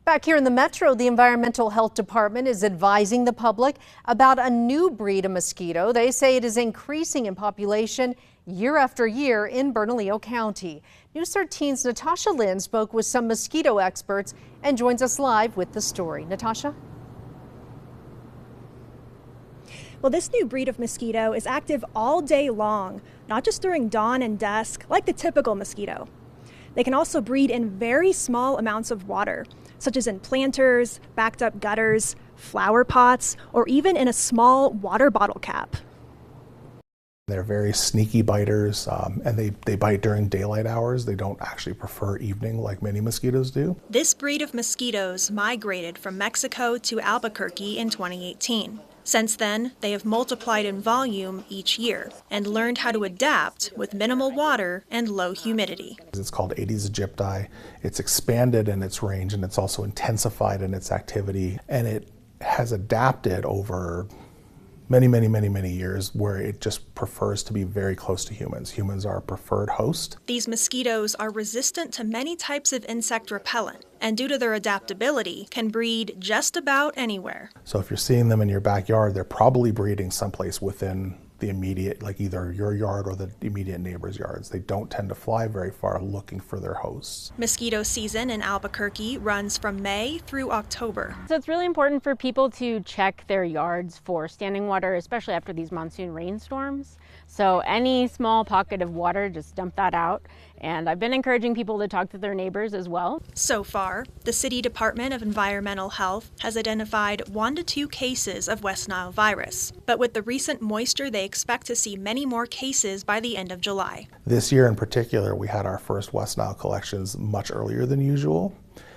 Back here in the Metro, the Environmental Health Department is advising the public about a new breed of mosquito. They say it is increasing in population year after year in Bernalillo County. News 13's Natasha Lynn spoke with some mosquito experts and joins us live with the story. Natasha? Well, this new breed of mosquito is active all day long, not just during dawn and dusk like the typical mosquito. They can also breed in very small amounts of water, such as in planters, backed up gutters, flower pots, or even in a small water bottle cap. They're very sneaky biters, and they bite during daylight hours. They don't actually prefer evening like many mosquitoes do. This breed of mosquitoes migrated from Mexico to Albuquerque in 2018. Since then, they have multiplied in volume each year and learned how to adapt with minimal water and low humidity. It's called Aedes aegypti. It's expanded in its range and it's also intensified in its activity, and it has adapted over many years where it just prefers to be very close to humans. Humans are a preferred host. These mosquitoes are resistant to many types of insect repellent, and due to their adaptability, can breed just about anywhere. So if you're seeing them in your backyard, they're probably breeding someplace within the immediate, like either your yard or the immediate neighbor's yards. They don't tend to fly very far looking for their hosts. Mosquito season in Albuquerque runs from May through October. So it's really important for people to check their yards for standing water, especially after these monsoon rainstorms. So any small pocket of water, just dump that out. And I've been encouraging people to talk to their neighbors as well. So far, the City Department of Environmental Health has identified 1 to 2 cases of West Nile virus. But with the recent moisture, they expect to see many more cases by the end of July. This year in particular, we had our first West Nile collections much earlier than usual.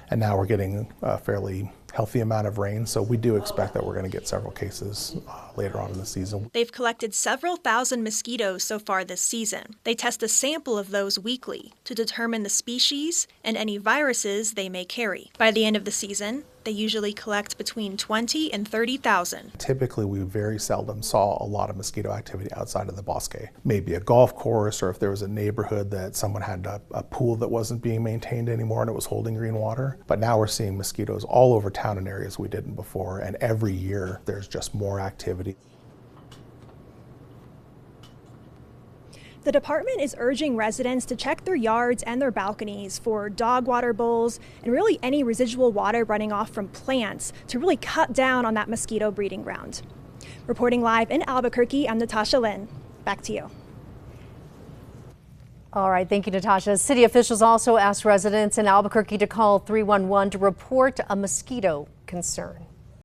And now we're getting a fairly healthy amount of rain, so we do expect that we're going to get several cases later on in the season. They've collected several thousand mosquitoes so far this season. They test a sample of those weekly to determine the species and any viruses they may carry. By the end of the season, they usually collect between 20 and 30,000. Typically, we very seldom saw a lot of mosquito activity outside of the bosque. Maybe a golf course, or if there was a neighborhood that someone had a pool that wasn't being maintained anymore and it was holding green water. But now we're seeing mosquitoes all over town in areas we didn't before, and every year there's just more activity. The department is urging residents to check their yards and their balconies for dog water bowls and really any residual water running off from plants to really cut down on that mosquito breeding ground. Reporting live in Albuquerque, I'm Natasha Lynn. Back to you. All right, thank you, Natasha. City officials also asked residents in Albuquerque to call 311 to report a mosquito concern.